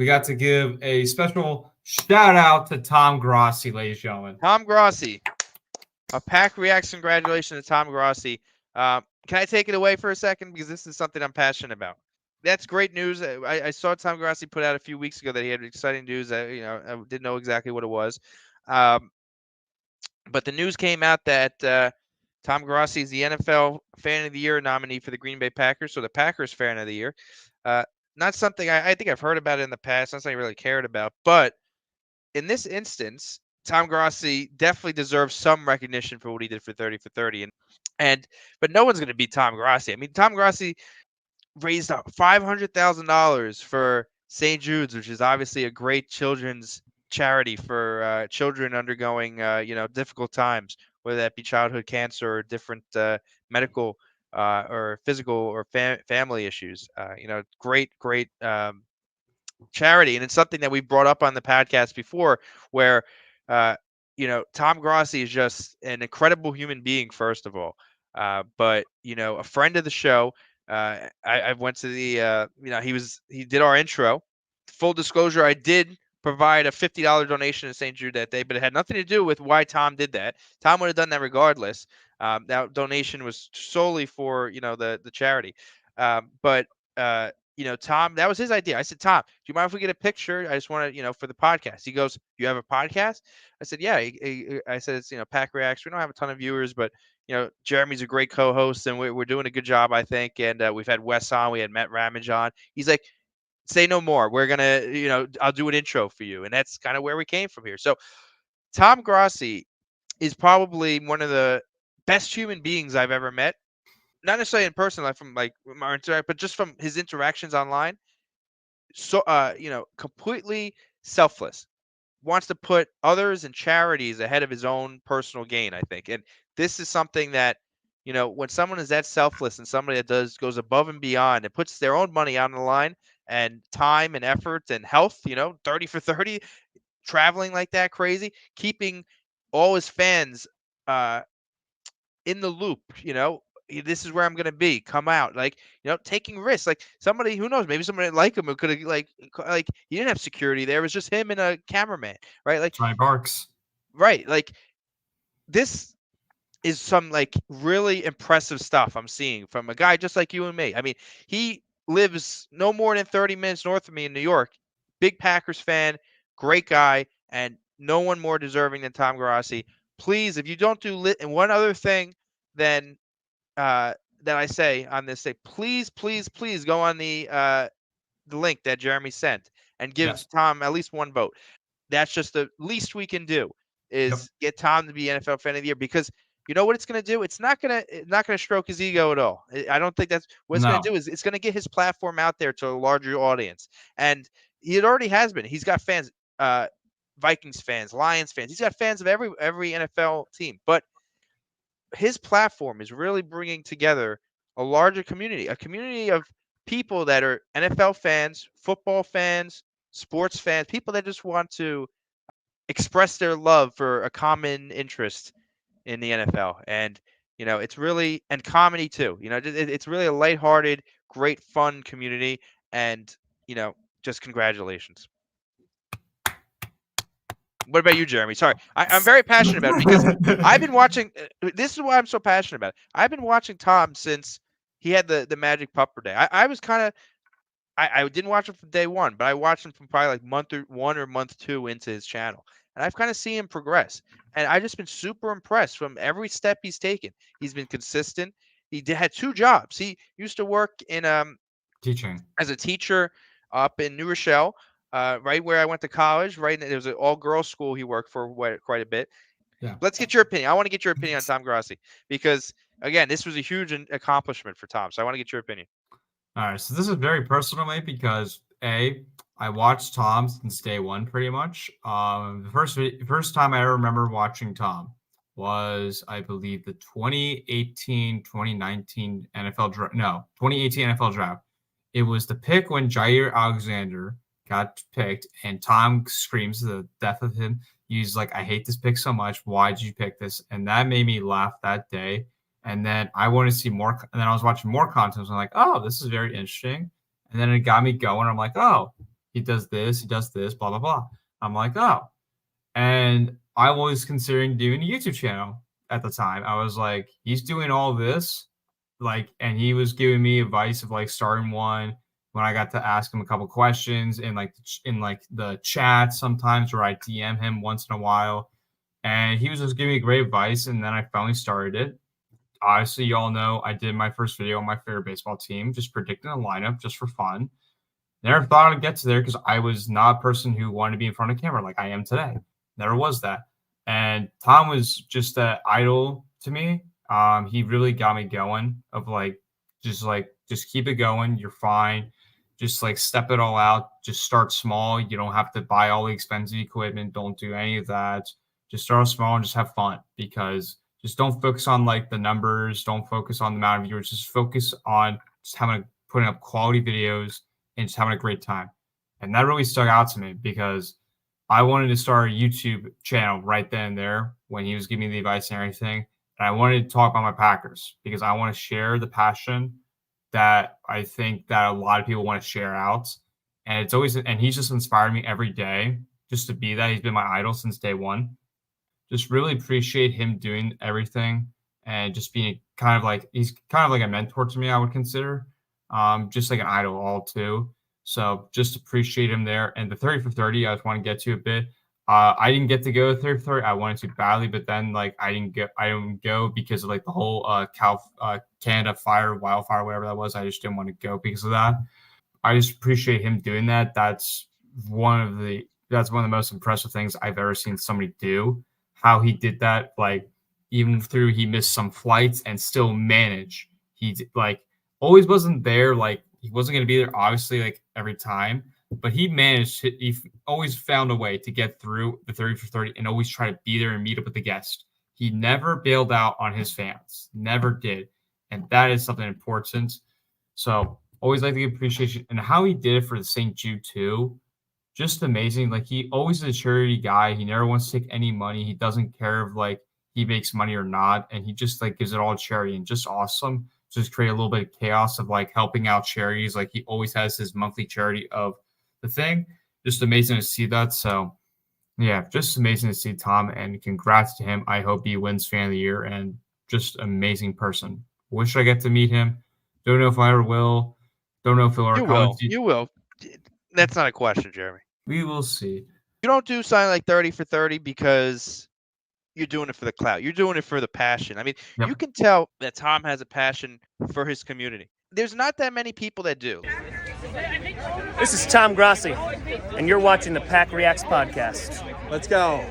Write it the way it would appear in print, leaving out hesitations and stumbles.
we got to give a special shout out to Tom Grossi, ladies and gentlemen. Tom Grossi. A PackReacts congratulations to Tom Grossi. Can I take it away for a second? Because this is something I'm passionate about. That's great news. I saw Tom Grossi put out a few weeks ago that he had exciting news. I didn't know exactly what it was. But the news came out that Tom Grossi is the NFL Fan of the Year nominee for the Green Bay Packers, so the Packers Fan of the Year. Not something I think I've heard about it in the past, not something I really cared about. But in this instance, Tom Grossi definitely deserves some recognition for what he did for 30 for 30. But no one's going to beat Tom Grossi. I mean, Tom Grossi raised $500,000 for St. Jude's, which is obviously a great children's charity for children undergoing difficult times, whether that be childhood cancer or different medical or physical or family issues. Great charity, and it's something that we brought up on the podcast before, where Tom Grossi is just an incredible human being, first of all, but a friend of the show. I went to the he did our intro. Full disclosure, I did provide a $50 donation to St. Jude that day, but it had nothing to do with why Tom did that. Tom would have done that regardless. That donation was solely for the charity, but Tom, that was his idea. I said, Tom, do you mind if we get a picture? I just want to, for the podcast. He goes, you have a podcast? I said, yeah. I said, it's, PackReacts. We don't have a ton of viewers, but, Jeremy's a great co-host and we're doing a good job, I think. And we've had Wes on, we had Matt Ramage on. He's like, say no more. We're going to, I'll do an intro for you. And that's kind of where we came from here. So Tom Grossi is probably one of the best human beings I've ever met. Not necessarily in person, like from like our interact, but just from his interactions online. So, completely selfless, wants to put others and charities ahead of his own personal gain, I think. And this is something that, when someone is that selfless and somebody that goes above and beyond and puts their own money on the line and time and effort and health, 30 for 30, traveling like that crazy, keeping all his fans in the loop, this is where I'm gonna be. Come out, like taking risks. Like somebody who knows, maybe somebody didn't like him who could have like he didn't have security there. It was just him and a cameraman, right? Like Johnny Barks, right? Like this is some like really impressive stuff I'm seeing from a guy just like you and me. I mean, he lives no more than 30 minutes north of me in New York. Big Packers fan, great guy, and no one more deserving than Tom Grossi. Please, if you don't do and one other thing, then that I say on this, say please, please, please go on the link that Jeremy sent and give Tom at least one vote. That's just the least we can do is get Tom to be NFL Fan of the Year, because you know what it's going to do? It's not going to stroke his ego at all. I don't think that's what it's going to do. Is it's going to get his platform out there to a larger audience, and it already has been. He's got fans, Vikings fans, Lions fans. He's got fans of every NFL team, but his platform is really bringing together a larger community, a community of people that are NFL fans, football fans, sports fans, people that just want to express their love for a common interest in the NFL. And, it's really, and comedy too, it's really a lighthearted, great, fun community. And, just congratulations. What about you, Jeremy? Sorry, I'm very passionate about it because I've been watching. This is why I'm so passionate about it. I've been watching Tom since he had the Magic Pupper Day. I was kind of, I didn't watch him from day one, but I watched him from probably like month one or month two into his channel, and I've kind of seen him progress. And I've just been super impressed from every step he's taken. He's been consistent. He had two jobs. He used to work in teaching as a teacher up in New Rochelle. Right where I went to college, right? There was an all-girls school he worked for quite a bit. Yeah. Let's get your opinion. I want to get your opinion on Tom Grossi because, again, this was a huge accomplishment for Tom. So I want to get your opinion. All right. So this is very personal to me because, I watched Tom since day one pretty much. The first time I ever remember watching Tom was, I believe, the 2018-2019 NFL draft. No, 2018 NFL draft. It was the pick when Jair Alexander got picked, and Tom screams the death of him. He's like, I hate this pick so much. Why did you pick this? And that made me laugh that day. And then I wanted to see more. And then I was watching more content. So I'm like, oh, this is very interesting. And then it got me going. I'm like, oh, he does this, blah blah blah. I'm like, oh, and I was considering doing a YouTube channel at the time. I was like, he's doing all this, like, and he was giving me advice of like starting one when I got to ask him a couple questions in like the chat sometimes, where I DM him once in a while, and he was just giving me great advice. And then I finally started it. Obviously, you all know I did my first video on my favorite baseball team, just predicting a lineup just for fun. Never thought I'd get to there because I was not a person who wanted to be in front of camera like I am today. Never was that. And Tom was just an idol to me. He really got me going of just keep it going. You're fine. Just like step it all out. Just start small. You don't have to buy all the expensive equipment. Don't do any of that. Just start small and just have fun, because just don't focus on like the numbers. Don't focus on the amount of viewers. Just focus on just putting up quality videos and just having a great time. And that really stuck out to me because I wanted to start a YouTube channel right then and there when he was giving me the advice and everything. And I wanted to talk about my Packers because I want to share the passion that I think that a lot of people want to share out. And he's just inspired me every day just to be that. He's been my idol since day one. Just really appreciate him doing everything and just being he's kind of like a mentor to me, I would consider. Just like an idol all too. So just appreciate him there. And the 30 for 30, I just want to get to a bit. I didn't get to go to 30 for 30. I wanted to badly, but then like I didn't go because of like the whole Canada wildfire, whatever that was. I just didn't want to go because of that. I just appreciate him doing that. That's one of the most impressive things I've ever seen somebody do. How he did that, like even through he missed some flights and still manage. He like always wasn't there, like he wasn't going to be there obviously like every time, but he managed. He always found a way to get through the 30 for 30 and always try to be there and meet up with the guest. He never bailed out on his fans, never did, and that is something important. So always like the appreciation and how he did it for the St. Jude too. Just amazing. Like he always is a charity guy. He never wants to take any money. He doesn't care if like he makes money or not, and he just like gives it all to charity and just awesome. Just create a little bit of chaos of like helping out charities. Like he always has his monthly charity of the thing. Just amazing to see that. So yeah, just amazing to see Tom, and congrats to him. I hope he wins Fan of the Year, and just amazing person. Wish I get to meet him. Don't know if I ever will. Don't know if he'll ever You come. will. You will. That's not a question, Jeremy. We will see. You don't do something like 30 for 30 because you're doing it for the clout. You're doing it for the passion. I mean, Yep. you can tell that Tom has a passion for his community. There's not that many people that do. This is Tom Grossi, and you're watching the PackReacts podcast. Let's go.